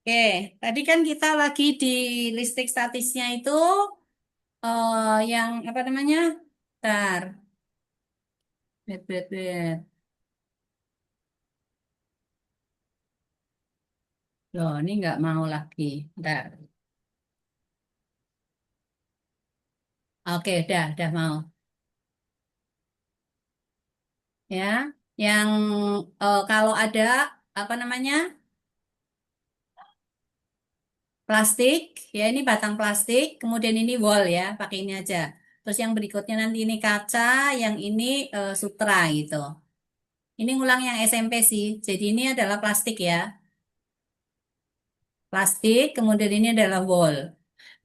Oke, tadi kan kita lagi di listrik statisnya itu yang apa namanya? Bentar, wait. Loh, ini nggak mau lagi. Bentar. Oke, udah mau. Ya, yang kalau ada apa namanya? Plastik, ya ini batang plastik, kemudian ini wall ya, pakai ini aja. Terus yang berikutnya nanti ini kaca, yang ini sutra gitu. Ini ngulang yang SMP sih. Jadi ini adalah plastik ya. Plastik, kemudian ini adalah wall.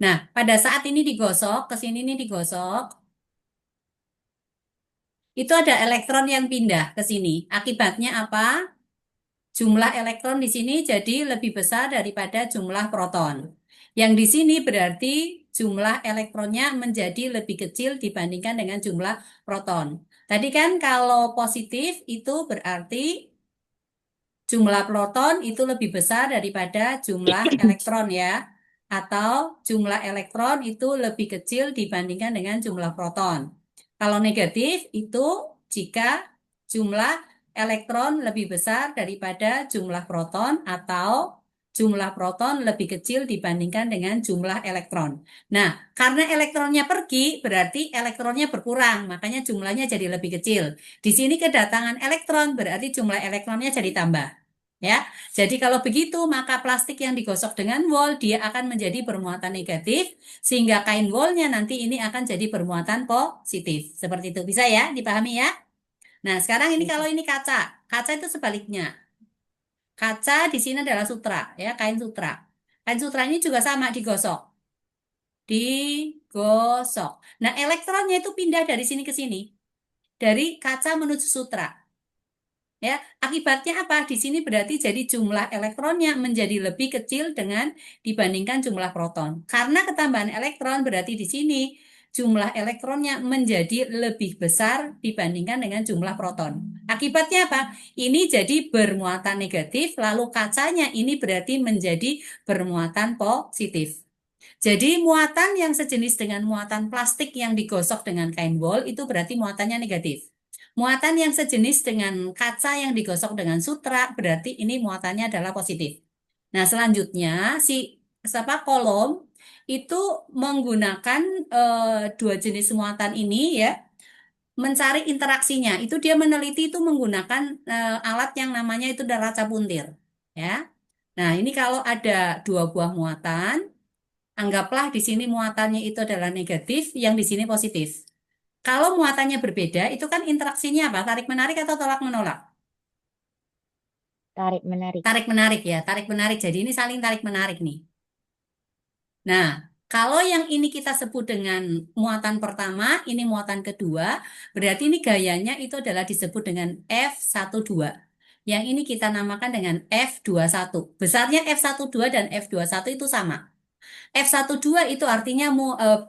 Nah, pada saat ini digosok, ke sini ini digosok, itu ada elektron yang pindah ke sini. Akibatnya apa? Jumlah elektron di sini jadi lebih besar daripada jumlah proton. Yang di sini berarti jumlah elektronnya menjadi lebih kecil dibandingkan dengan jumlah proton. Tadi kan kalau positif itu berarti jumlah proton itu lebih besar daripada jumlah elektron ya. Atau jumlah elektron itu lebih kecil dibandingkan dengan jumlah proton. Kalau negatif itu jika jumlah elektron lebih besar daripada jumlah proton atau jumlah proton lebih kecil dibandingkan dengan jumlah elektron. Nah, karena elektronnya pergi berarti elektronnya berkurang, makanya jumlahnya jadi lebih kecil. Di sini kedatangan elektron berarti jumlah elektronnya jadi tambah. Ya, jadi kalau begitu maka plastik yang digosok dengan wol dia akan menjadi bermuatan negatif sehingga kain wolnya nanti ini akan jadi bermuatan positif. Seperti itu bisa ya dipahami ya. Nah, sekarang ini kalau ini kaca, kaca itu sebaliknya. Kaca di sini adalah sutra ya, kain sutra. Kain sutra ini juga sama digosok, digosok. Nah, elektronnya itu pindah dari sini ke sini, dari kaca menuju sutra. Ya, akibatnya apa? Di sini berarti jadi jumlah elektronnya menjadi lebih kecil dengan dibandingkan jumlah proton. Karena ketambahan elektron berarti di sini jumlah elektronnya menjadi lebih besar dibandingkan dengan jumlah proton. Akibatnya apa? Ini jadi bermuatan negatif, lalu kacanya ini berarti menjadi bermuatan positif. Jadi muatan yang sejenis dengan muatan plastik yang digosok dengan kain wol itu berarti muatannya negatif. Muatan yang sejenis dengan kaca yang digosok dengan sutra berarti ini muatannya adalah positif. Nah, selanjutnya si siapa kolom itu menggunakan dua jenis muatan ini ya mencari interaksinya. Itu dia meneliti itu menggunakan alat yang namanya itu adalah kaca puntir ya. Nah, ini kalau ada dua buah muatan. Anggaplah di sini muatannya itu adalah negatif, yang di sini positif. Kalau muatannya berbeda, itu kan interaksinya apa? Tarik menarik atau tolak menolak? Tarik menarik. Tarik menarik ya, tarik menarik. Jadi ini saling tarik menarik nih. Nah, kalau yang ini kita sebut dengan muatan pertama, ini muatan kedua, berarti ini gayanya itu adalah disebut dengan F12. Yang ini kita namakan dengan F21. Besarnya F12 dan F21 itu sama. F12 itu artinya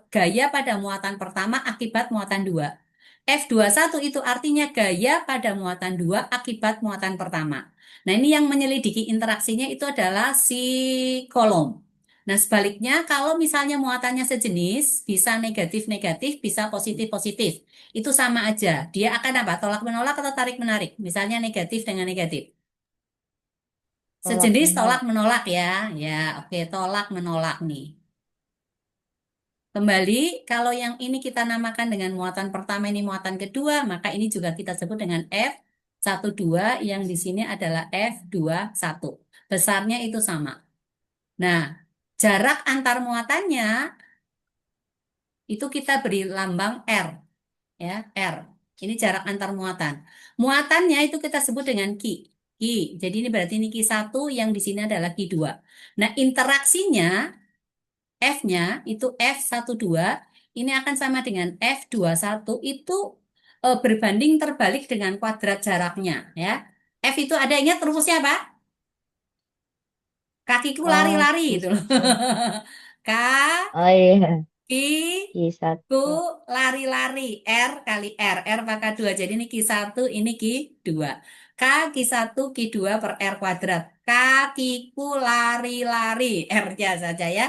gaya pada muatan pertama akibat muatan dua. F21 itu artinya gaya pada muatan dua akibat muatan pertama. Nah, ini yang menyelidiki interaksinya itu adalah si kolom. Nah, sebaliknya kalau misalnya muatannya sejenis, bisa negatif-negatif, bisa positif-positif. Itu sama aja. Dia akan apa? Tolak-menolak atau tarik-menarik. Misalnya negatif dengan negatif. Tolak Sejenis menolak. tolak-menolak ya. Ya, oke, tolak-menolak nih. Kembali, kalau yang ini kita namakan dengan muatan pertama ini muatan kedua, maka ini juga kita sebut dengan F12 yang di sini adalah F21. Besarnya itu sama. Nah, jarak antar muatannya itu kita beri lambang R, ya, R. Ini jarak antar muatan. Muatannya itu kita sebut dengan Ki. Ki. Jadi ini berarti ini Ki 1 yang di sini adalah Ki 2. Nah, interaksinya F-nya itu F12 ini akan sama dengan F21 itu berbanding terbalik dengan kuadrat jaraknya ya. F itu ada ingat rumusnya apa? Kakiku Oh, lari-lari itu loh. Q1. K Oh iya. I ku Q1. lari-lari R kali R pangkat 2. Jadi ini Q1 ini Q2. K Q1 Q2 per R kuadrat. K kakiku lari-lari. R-nya saja ya.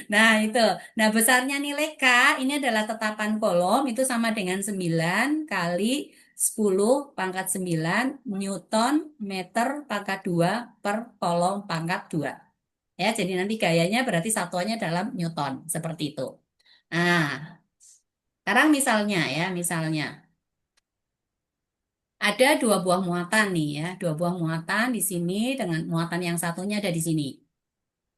Nah, itu. Nah, besarnya nilai K ini adalah tetapan kolom itu sama dengan 9 kali 10 pangkat 9 Newton meter pangkat 2 per kolom pangkat 2. Ya, jadi nanti gayanya berarti satuannya dalam Newton. Seperti itu. Nah, sekarang misalnya ya, misalnya. Ada dua buah muatan nih ya, dua buah muatan di sini dengan muatan yang satunya ada di sini.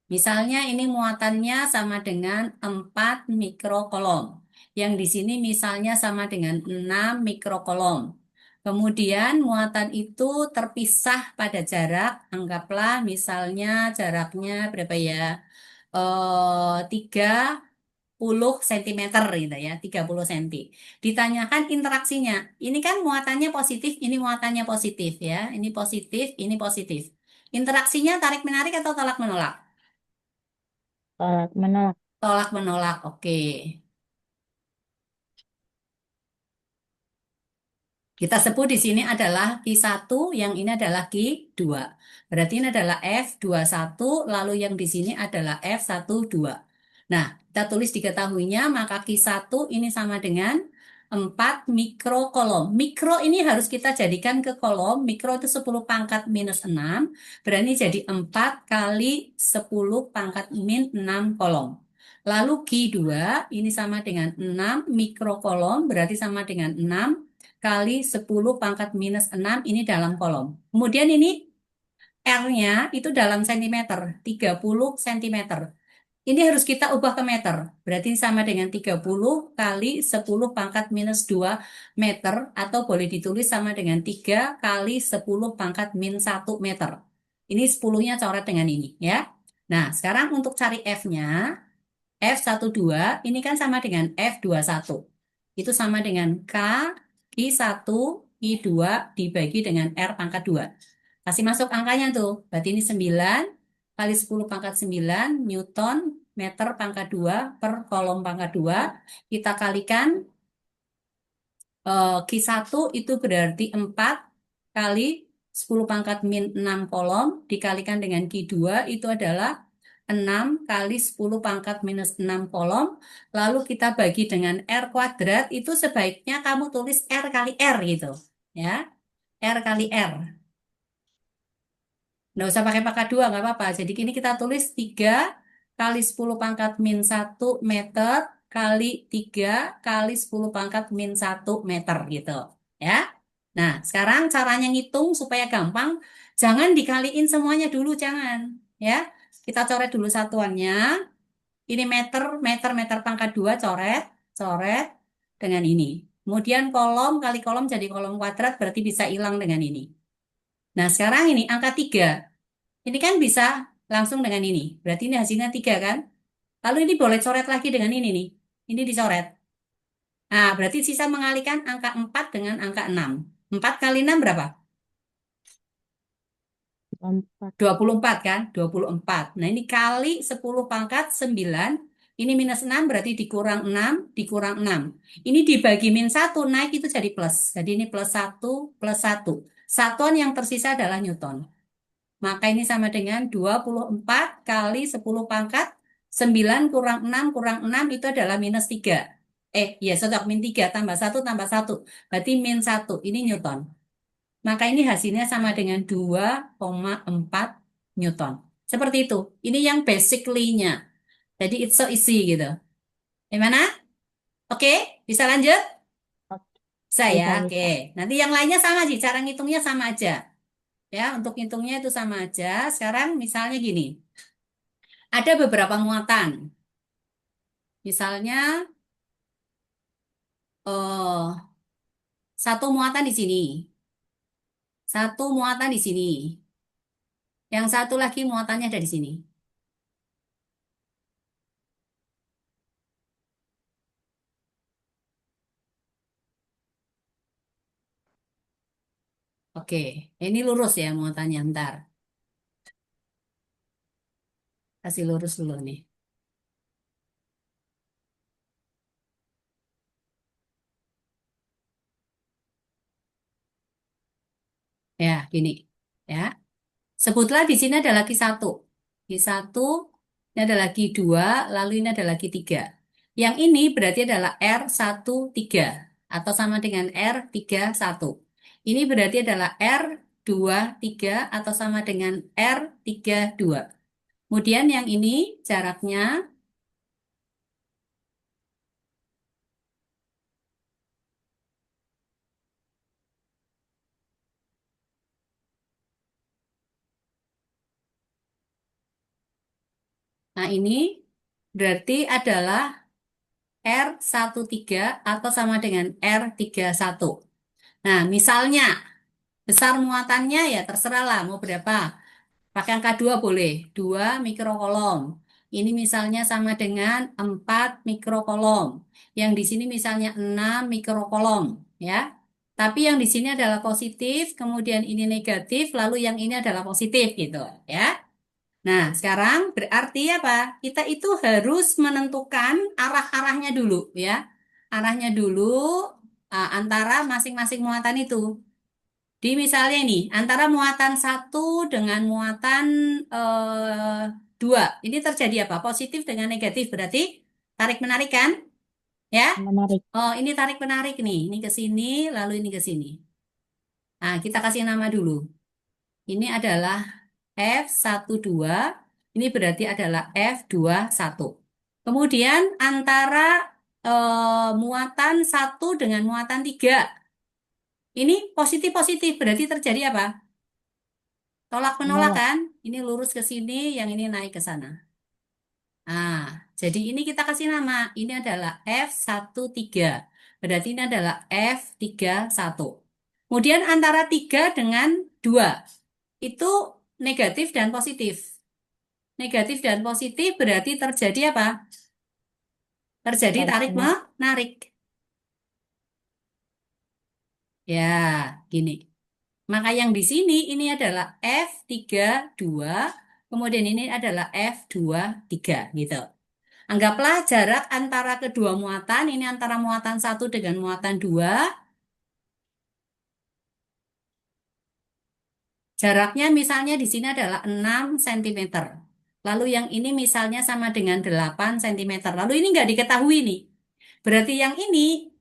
Misalnya ini muatannya sama dengan 4 mikrokolom. Yang di sini misalnya sama dengan 6 mikrokolom. Kemudian muatan itu terpisah pada jarak, anggaplah misalnya jaraknya berapa ya? 30 cm gitu ya, 30 cm. Ditanyakan interaksinya. Ini kan muatannya positif, ini muatannya positif ya. Ini positif, ini positif. Interaksinya tarik menarik atau tolak menolak? Tolak menolak. Tolak menolak. Oke. Kita sebut di sini adalah Q1, yang ini adalah Q2. Berarti ini adalah F21, lalu yang di sini adalah F12. Nah, kita tulis diketahuinya, maka Q1 ini sama dengan 4 mikrokolom. Mikro ini harus kita jadikan ke kolom. Mikro itu 10 pangkat minus 6. Berarti jadi 4 kali 10 pangkat min 6 kolom. Lalu Q2 ini sama dengan 6 mikrokolom, berarti sama dengan 6 kali 10 pangkat minus 6 ini dalam kolom. Kemudian ini R-nya itu dalam sentimeter, 30 cm. Ini harus kita ubah ke meter. Berarti sama dengan 30 kali 10 pangkat minus 2 meter, atau boleh ditulis sama dengan 3 kali 10 pangkat min 1 meter. Ini 10-nya coret dengan ini ya. Nah, sekarang untuk cari F-nya, F12 ini kan sama dengan F21. Itu sama dengan K I1 I2 dibagi dengan R pangkat 2. Kasih masuk angkanya tuh. Berarti ini 9 kali 10 pangkat 9 Newton meter pangkat 2 per kolom pangkat 2. Kita kalikan Q1 itu berarti 4 kali 10 pangkat min 6 kolom dikalikan dengan Q2 itu adalah 6 kali 10 pangkat minus 6 kolom. Lalu kita bagi dengan R kuadrat, itu sebaiknya kamu tulis R kali R gitu. Ya, R kali R. Nggak usah pakai pangkat 2, nggak apa-apa. Jadi ini kita tulis 3 kali 10 pangkat min 1 meter kali 3 kali 10 pangkat min 1 meter gitu. Ya. Nah, sekarang caranya ngitung supaya gampang, jangan dikaliin semuanya dulu, jangan. Ya, kita coret dulu satuannya. Ini meter, meter, meter pangkat 2, coret, coret dengan ini. Kemudian kolom kali kolom jadi kolom kuadrat, berarti bisa hilang dengan ini. Nah, sekarang ini angka 3. Ini kan bisa langsung dengan ini. Berarti ini hasilnya 3 kan? Lalu ini boleh coret lagi dengan ini nih. Ini dicoret. Nah, berarti sisa mengalihkan angka 4 dengan angka 6. 4 kali 6 berapa? 4. 24 kan? 24. Nah, ini kali 10 pangkat 9. Ini minus 6 berarti dikurang 6, dikurang 6. Ini dibagi min 1, naik itu jadi plus. Jadi ini plus 1, plus 1. Satuan yang tersisa adalah Newton. Maka ini sama dengan 24 kali 10 pangkat 9 kurang 6 itu adalah minus 3. Ya, cocok, min 3 tambah 1 tambah 1. Berarti min 1. Ini Newton. Maka ini hasilnya sama dengan 2,4 Newton. Seperti itu. Ini yang basically-nya. Jadi it's so easy gitu. Gimana? Oke, bisa lanjut? Saya, Bisa, oke. bisa. Nanti yang lainnya sama sih, cara ngitungnya sama aja. Ya, untuk ngitungnya itu sama aja. Sekarang misalnya gini, ada beberapa muatan. Misalnya, oh, satu muatan di sini, satu muatan di sini, yang satu lagi muatannya ada di sini. Oke, ini lurus ya muatannya ntar. Kasih lurus dulu nih. Ya, gini. Ya. Sebutlah di sini ada lagi satu. Q1, ini ada lagi dua, lalu ini ada lagi tiga. Yang ini berarti adalah R13 atau sama dengan R31. Ini berarti adalah R23 atau sama dengan R32. Kemudian yang ini jaraknya, nah ini berarti adalah R13 atau sama dengan R31. Nah, misalnya besar muatannya ya terserah lah mau berapa. Pakai angka 2 boleh, 2 mikrokolom. Ini misalnya sama dengan 4 mikrokolom. Yang di sini misalnya 6 mikrokolom, ya. Tapi yang di sini adalah positif, kemudian ini negatif, lalu yang ini adalah positif gitu, ya. Nah, sekarang berarti apa? Kita itu harus menentukan arah-arahnya dulu, ya. Arahnya dulu antara masing-masing muatan itu. Di misalnya ini, antara muatan satu dengan muatan eh, dua, ini terjadi apa? Positif dengan negatif, berarti tarik-menarik kan? Ya? Menarik. Oh, ini tarik-menarik nih. Ini ke sini, lalu ini ke sini. Nah, kita kasih nama dulu. Ini adalah F12, ini berarti adalah F21. Kemudian antara muatan satu dengan muatan tiga, ini positif-positif, berarti terjadi apa? Tolak menolak Menolak. kan? Ini lurus ke sini, yang ini naik ke sana. Nah, jadi ini kita kasih nama. Ini adalah F13. Berarti ini adalah F31. Kemudian antara 3 dengan 2 itu negatif dan positif. Negatif dan positif berarti terjadi apa? Terjadi Tarik tarik menarik. menarik. Ya, gini. Maka yang di sini ini adalah F32, kemudian ini adalah F23 gitu. Anggaplah jarak antara kedua muatan, ini antara muatan satu dengan muatan dua, jaraknya misalnya di sini adalah 6 cm. Lalu yang ini misalnya sama dengan 8 cm. Lalu ini nggak diketahui nih. Berarti yang ini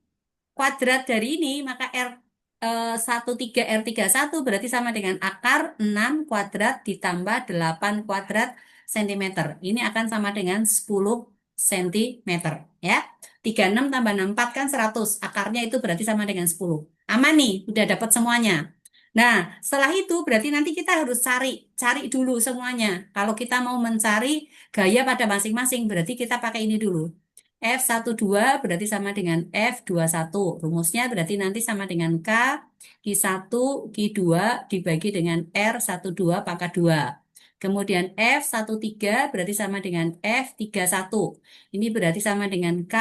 kuadrat dari ini, maka R13 R31 berarti sama dengan akar 6 kuadrat ditambah 8 kuadrat centimeter. Ini akan sama dengan 10 centimeter, ya. 36 tambah 64 kan 100. Akarnya itu berarti sama dengan 10. Aman nih, udah dapat semuanya. Nah, setelah itu berarti nanti kita harus cari dulu semuanya. Kalau kita mau mencari gaya pada masing-masing, berarti kita pakai ini dulu. F12 berarti sama dengan F21. Rumusnya berarti nanti sama dengan K, Q1, Q2 dibagi dengan R12 pangkat 2. Kemudian F13 berarti sama dengan F31. Ini berarti sama dengan K,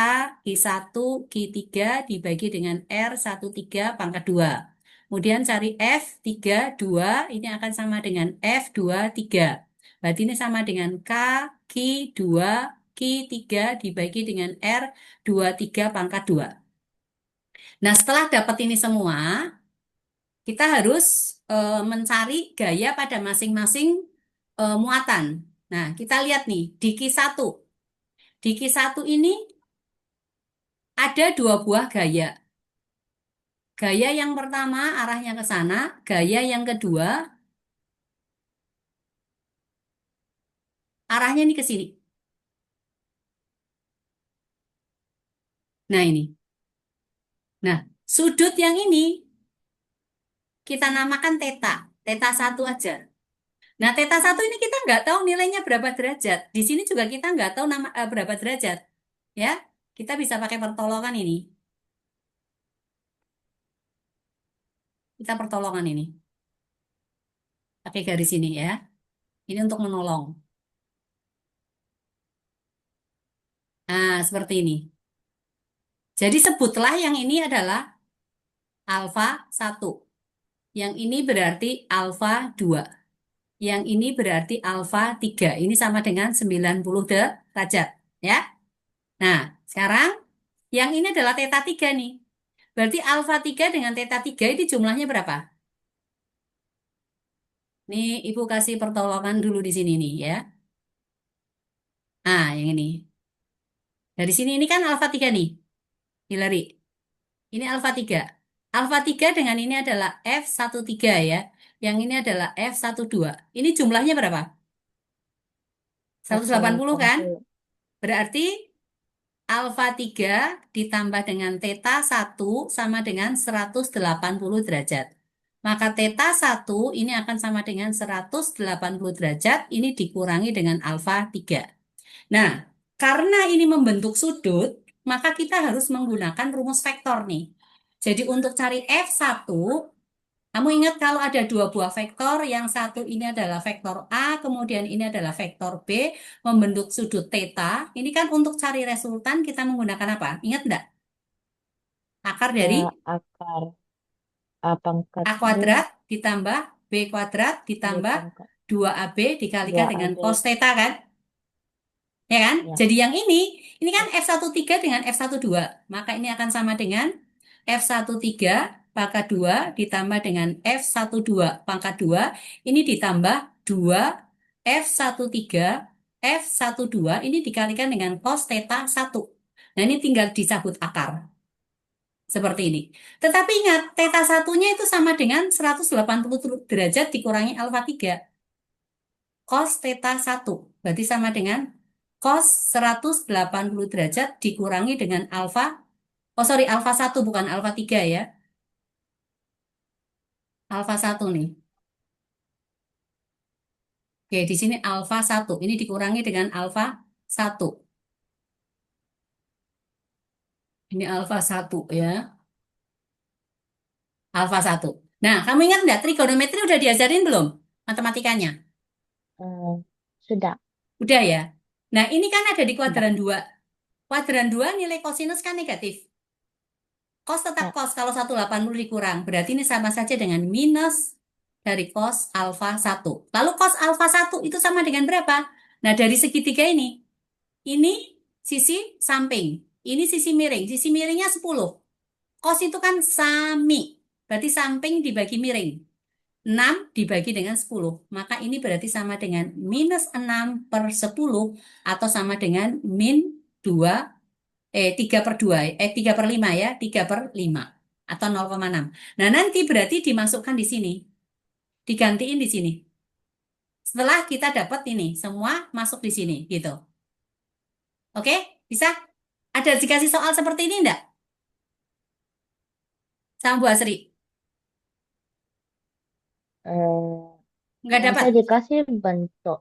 Q1, Q3 dibagi dengan R13 pangkat 2. Kemudian cari F32, ini akan sama dengan F23. Berarti ini sama dengan K, Q2, Q3 dibagi dengan R23 pangkat 2. Nah, setelah dapat ini semua, kita harus mencari gaya pada masing-masing muatan. Nah, kita lihat nih, di Q1. Di Q1 ini ada dua buah gaya. Gaya yang pertama arahnya ke sana, gaya yang kedua arahnya ini ke sini. Nah, ini. Nah, sudut yang ini kita namakan teta. Teta satu aja. Nah, teta satu ini kita nggak tahu nilainya berapa derajat. Di sini juga kita nggak tahu berapa derajat. Ya, kita bisa pakai pertolongan ini. Kita pertolongan ini. Pakai garis ini ya. Ini untuk menolong. Nah, seperti ini. Jadi sebutlah yang ini adalah alfa satu. Yang ini berarti alfa 2. Yang ini berarti alfa 3. Ini sama dengan 90 derajat. Ya. Nah, sekarang yang ini adalah theta 3 nih. Berarti alfa 3 dengan theta 3 ini jumlahnya berapa? Nih, Ibu kasih pertolongan dulu di sini nih ya. Ah, yang ini. Dari sini ini kan alfa 3 nih, Hillary. Ini alfa 3. Alfa 3 dengan ini adalah F13 ya. Yang ini adalah F12. Ini jumlahnya berapa? 180 kan? 180. Berarti alfa 3 ditambah dengan theta 1 sama dengan 180 derajat. Maka theta 1 ini akan sama dengan 180 derajat. Ini dikurangi dengan alfa 3. Nah, karena ini membentuk sudut, maka kita harus menggunakan rumus vektor nih. Jadi untuk cari F1, kamu ingat kalau ada dua buah vektor, yang satu ini adalah vektor A, kemudian ini adalah vektor B, membentuk sudut theta. Ini kan untuk cari resultan kita menggunakan apa? Ingat enggak? Akar Ya, dari akar A pangkat A B, kuadrat ditambah B kuadrat B ditambah pangkat 2AB dikalikan dengan 2AB. cos theta kan? Ya kan? Ya, Jadi yang ini kan F13 dengan F12. Maka ini akan sama dengan F13 pangkat 2 ditambah dengan F12 pangkat 2. Ini ditambah 2 F13 F12 ini dikalikan dengan cos theta 1. Nah ini tinggal dicabut akar. Seperti ini. Tetapi ingat, theta satunya itu sama dengan 180 derajat dikurangi alfa 3. Cos theta 1. Berarti sama dengan cos 180 derajat dikurangi dengan alfa. Oh sorry, alfa 1 bukan alfa 3 ya. Alfa 1 nih. Oke, di sini alfa 1. Ini dikurangi dengan alfa 1. Ini alfa 1 ya. Alfa 1. Nah, kamu ingat nggak trigonometri udah diajarin belum? Matematikanya? eh, sudah, Udah ya. Nah, ini kan ada di sudah. kuadran 2. Kuadran 2 nilai kosinus kan negatif. Cos tetap Ya, cos kalau 180 dikurang. Berarti ini sama saja dengan minus dari cos alfa 1. Lalu cos alfa 1 itu sama dengan berapa? Nah, dari segitiga ini sisi samping. Ini sisi miring. Sisi miringnya 10. Cos itu kan sami. Berarti samping dibagi miring. 6 dibagi dengan 10. Maka ini berarti sama dengan minus 6/10 atau sama dengan min 2 3/2 3/5 ya 3/5 atau 0,6. Nah nanti berarti dimasukkan di sini, digantiin di sini. Setelah kita dapat ini semua masuk di sini gitu. Oke, bisa? Ada dikasih soal seperti ini enggak? Sama Bu Asri? eh, Enggak masa dapat? dikasih bentuk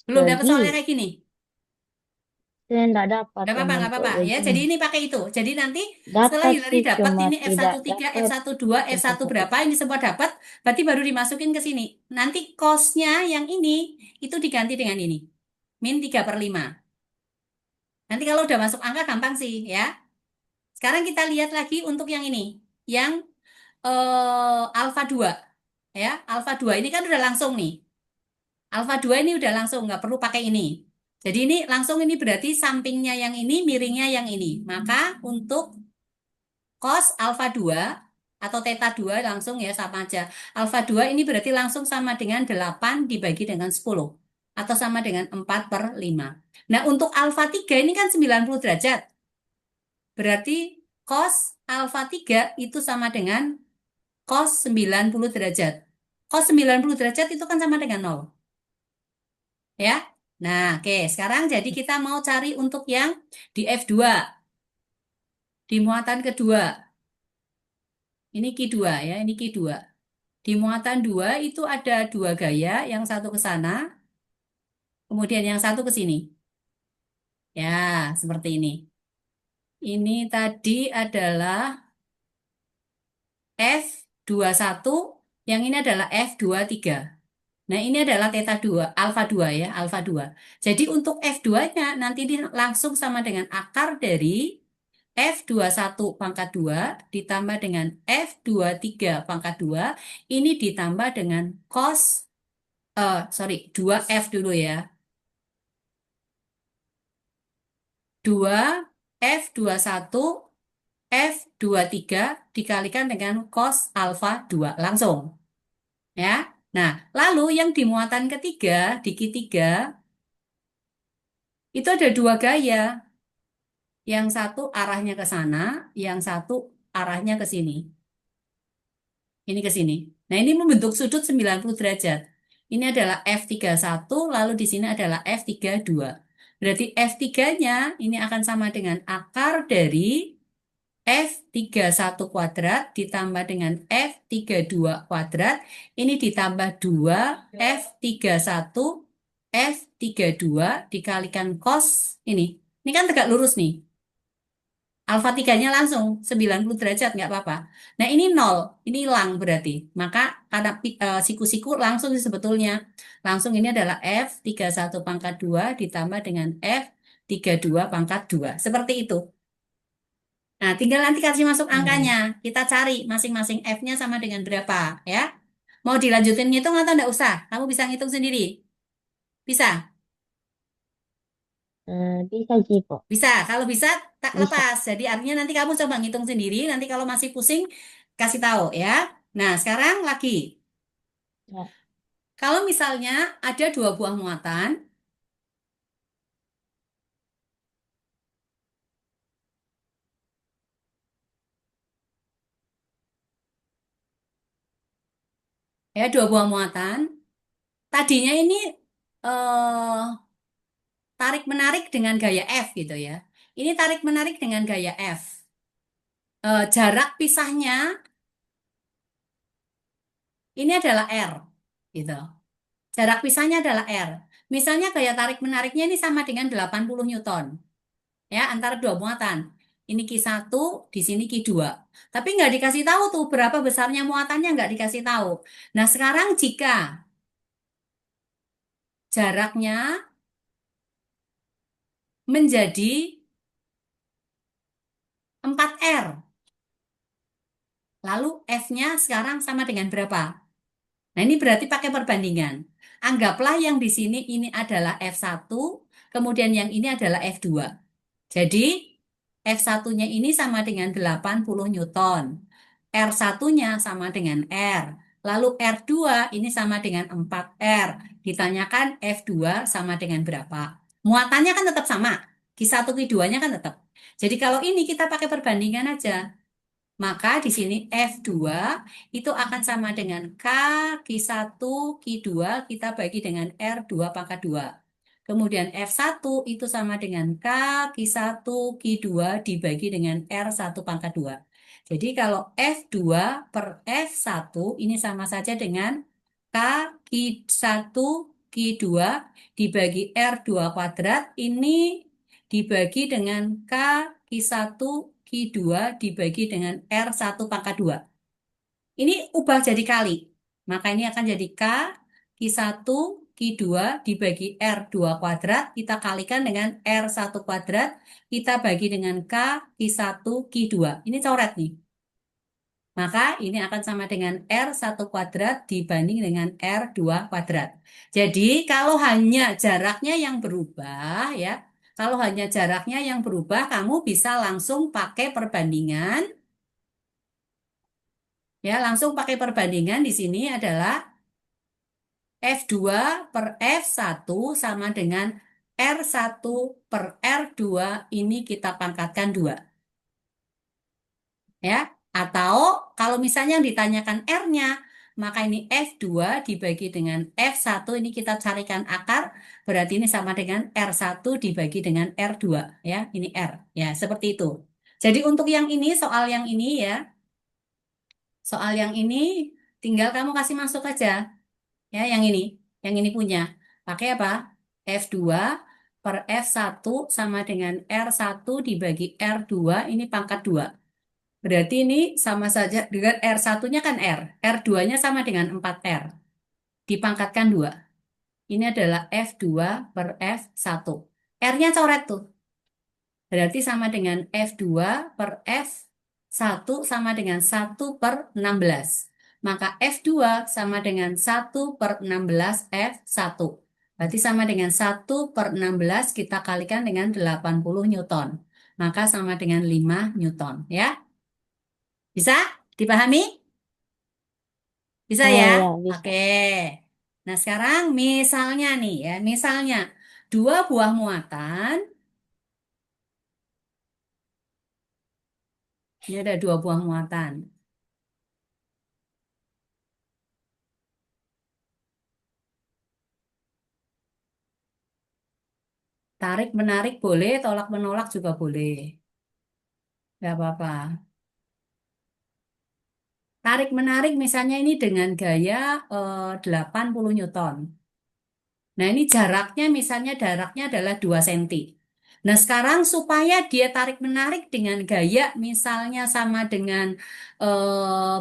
Belum dapat soalnya persegi. kayak gini? Saya tidak dapat Gak yang apa-apa, nggak bentuk apa-apa. Ya, jadi begini. ini pakai itu. Jadi nanti setelah Dapat Hillary sih, dapat cuma ini tidak F13, dapat F12, bentuk F1 berapa, persegi. ini semua dapat, berarti baru dimasukin ke sini. Nanti cosnya yang ini, itu diganti dengan ini. Min 3/5. Nanti kalau udah masuk angka gampang sih ya. Sekarang kita lihat lagi untuk yang ini. Yang alfa 2. Ya, alfa 2 ini kan udah langsung nih. Alfa 2 ini udah langsung, nggak perlu pakai ini. Jadi ini langsung ini berarti sampingnya yang ini, miringnya yang ini. Maka untuk cos alfa 2 atau theta 2 langsung ya sama aja. Alfa 2 ini berarti langsung sama dengan 8 dibagi dengan 10. Atau sama dengan 4/5. Nah untuk alfa 3 ini kan 90 derajat. Berarti cos alfa 3 itu sama dengan cos 90 derajat. Cos 90 derajat itu kan sama dengan 0. Ya. Nah, oke. Sekarang jadi kita mau cari untuk yang di F2. Di muatan kedua. Ini Q2 ya, ini Q2. Di muatan 2 itu ada dua gaya, yang satu ke sana, kemudian yang satu ke sini. Ya, seperti ini. Ini tadi adalah F21, yang ini adalah F23. Nah, ini adalah theta 2, alfa 2 ya, alfa 2. Jadi untuk F2-nya nanti ini langsung sama dengan akar dari F21 pangkat 2 ditambah dengan F23 pangkat 2, ini ditambah dengan cos, sorry, 2F dulu ya. 2 F21 F23 dikalikan dengan cos alfa 2 langsung. Ya. Nah, lalu yang di muatan ketiga, di Q3, itu ada dua gaya. Yang satu arahnya ke sana, yang satu arahnya ke sini. Ini ke sini. Nah, ini membentuk sudut 90 derajat. Ini adalah F31, lalu di sini adalah F32. Berarti F3-nya ini akan sama dengan akar dari F31 kuadrat ditambah dengan F32 kuadrat. Ini ditambah 2 F31, F32 dikalikan cos ini. Ini kan tegak lurus nih. Alfa 3-nya langsung 90 derajat, nggak apa-apa. Nah, ini nol, ini hilang berarti. Maka karena siku-siku langsung sih sebetulnya. Langsung ini adalah F31 pangkat 2 ditambah dengan F32 pangkat 2. Seperti itu. Nah, tinggal nanti kasih masuk angkanya. Hmm, Kita cari masing-masing F-nya sama dengan berapa, ya. Mau dilanjutin ngitung atau enggak usah? Kamu bisa ngitung sendiri. Bisa? bisa sih, Kok. Bisa. Kalau bisa, tak Bisa. lepas. Jadi artinya nanti kamu coba ngitung sendiri. Nanti kalau masih pusing, kasih tahu ya. Nah, sekarang lagi. Ya. Kalau misalnya ada dua buah muatan, ya dua buah muatan, tadinya ini eh, tarik menarik dengan gaya F gitu ya. Ini tarik menarik dengan gaya F. Jarak pisahnya ini adalah R, gitu. Jarak pisahnya adalah R. Misalnya gaya tarik menariknya ini sama dengan 80 Newton, ya, antara dua muatan. Ini Q1, di sini Q2. Tapi nggak dikasih tahu tuh berapa besarnya muatannya, nggak dikasih tahu. Nah, sekarang jika jaraknya menjadi 4R, lalu F-nya sekarang sama dengan berapa? Nah, ini berarti pakai perbandingan. Anggaplah yang di sini ini adalah F1, kemudian yang ini adalah F2. Jadi, F1-nya ini sama dengan 80 Newton. R1-nya sama dengan R. Lalu R2 ini sama dengan 4R. Ditanyakan F2 sama dengan berapa? Muatannya kan tetap sama. Q1, Q2-nya kan tetap. Jadi kalau ini kita pakai perbandingan aja. Maka di sini F2 itu akan sama dengan K, Q1, Q2 kita bagi dengan R2 pangkat 2. Kemudian F1 itu sama dengan K, Q1, Q2 dibagi dengan R1 pangkat 2. Jadi kalau F2 per F1 ini sama saja dengan K, Q1, Q2 dibagi R2 kuadrat. Ini dibagi dengan K, Q1, Q2 dibagi dengan R1 pangkat 2. Ini ubah jadi kali. Maka ini akan jadi K, Q1, Q2 dibagi R2 kuadrat. Kita kalikan dengan R1 kuadrat. Kita bagi dengan K, Q1, Q2. Ini coret nih. Maka ini akan sama dengan R1 kuadrat dibanding dengan R2 kuadrat. Jadi kalau hanya jaraknya yang berubah ya, kalau hanya jaraknya yang berubah, kamu bisa langsung pakai perbandingan. Ya, langsung pakai perbandingan di sini adalah F2 per F1 sama dengan R1 per R2 ini kita pangkatkan 2. Ya, atau kalau misalnya yang ditanyakan R-nya, maka ini F2 dibagi dengan F1 ini kita carikan akar, berarti ini sama dengan R1 dibagi dengan R2 ya, ini R. Ya, seperti itu. Jadi untuk yang ini, soal yang ini ya, soal yang ini tinggal kamu kasih masuk aja. Ya, yang ini punya. Pakai apa? F2 per F1 sama dengan R1 dibagi R2, ini pangkat 2. Berarti ini sama saja dengan R1-nya kan R. R2-nya sama dengan 4R. Dipangkatkan 2. Ini adalah F2 per F1. R-nya coret tuh. Berarti sama dengan F2 per F1 sama dengan 1/16. Maka F2 sama dengan 1/16 F1. Berarti sama dengan 1/16 kita kalikan dengan 80 Newton. Maka sama dengan 5 Newton. Ya, bisa dipahami? Bisa Oh ya? ya, bisa. Oke. Nah, sekarang misalnya nih ya, misalnya dua buah muatan, ini ada dua buah muatan. Tarik menarik boleh, tolak menolak juga boleh. Gak apa-apa. Tarik menarik misalnya ini dengan gaya 80 Newton. Nah, ini jaraknya misalnya jaraknya adalah 2 cm. Nah, sekarang supaya dia tarik menarik dengan gaya misalnya sama dengan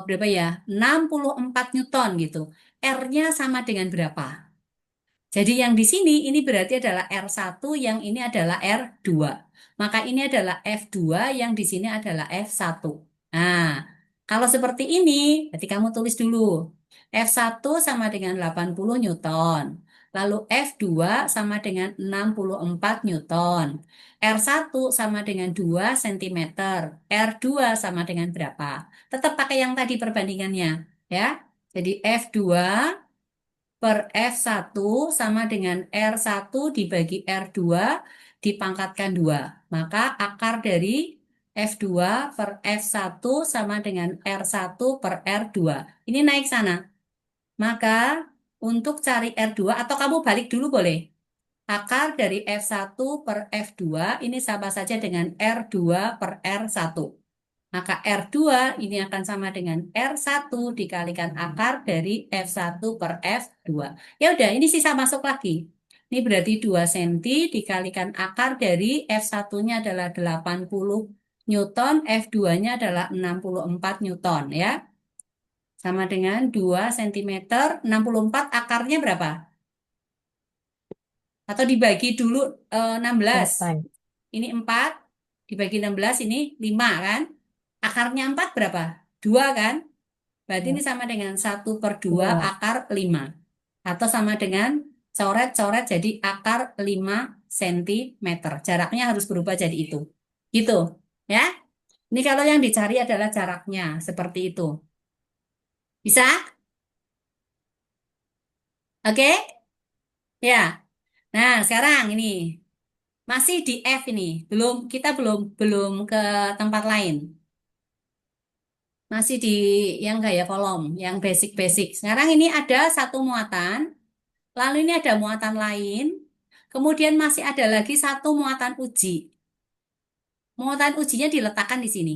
berapa ya? 64 Newton gitu. R-nya sama dengan berapa? Jadi yang di sini ini berarti adalah R1, yang ini adalah R2. Maka ini adalah F2, yang di sini adalah F1. Nah, kalau seperti ini, berarti kamu tulis dulu. F1 sama dengan 80 Newton. Lalu F2 sama dengan 64 Newton. R1 sama dengan 2 cm. R2 sama dengan berapa? Tetap pakai yang tadi perbandingannya, ya. Jadi F2 per F1 sama dengan R1 dibagi R2 dipangkatkan 2. Maka akar dari F2 per F1 sama dengan R1 per R2. Ini naik sana. Maka untuk cari R2 atau kamu balik dulu boleh. Akar dari F1 per F2 ini sama saja dengan R2 per R1. Maka R2 ini akan sama dengan R1 dikalikan akar dari F1 per F2. Ya udah, ini sisa masuk lagi. Ini berarti 2 cm dikalikan akar dari F1-nya adalah 80 Newton, F2-nya adalah 64 Newton ya. Sama dengan 2 cm, 64 akarnya berapa? Atau dibagi dulu 16. 8. Ini 4, dibagi 16 ini 5 kan? Akarnya 4 berapa? 2 kan? Berarti ini Ya, sama dengan 1/2 ya. akar 5. Atau sama dengan coret-coret jadi akar 5 cm. Jaraknya harus berubah jadi itu. Gitu. Ya. Ini kalau yang dicari adalah jaraknya. Seperti itu. Bisa? Oke? Ya. Nah, sekarang ini. Masih di F ini. Kita belum ke tempat lain. Masih di yang gaya kolom, yang basic-basic. Sekarang ini ada satu muatan. Lalu ini ada muatan lain, kemudian masih ada lagi satu muatan uji. Muatan ujinya diletakkan di sini.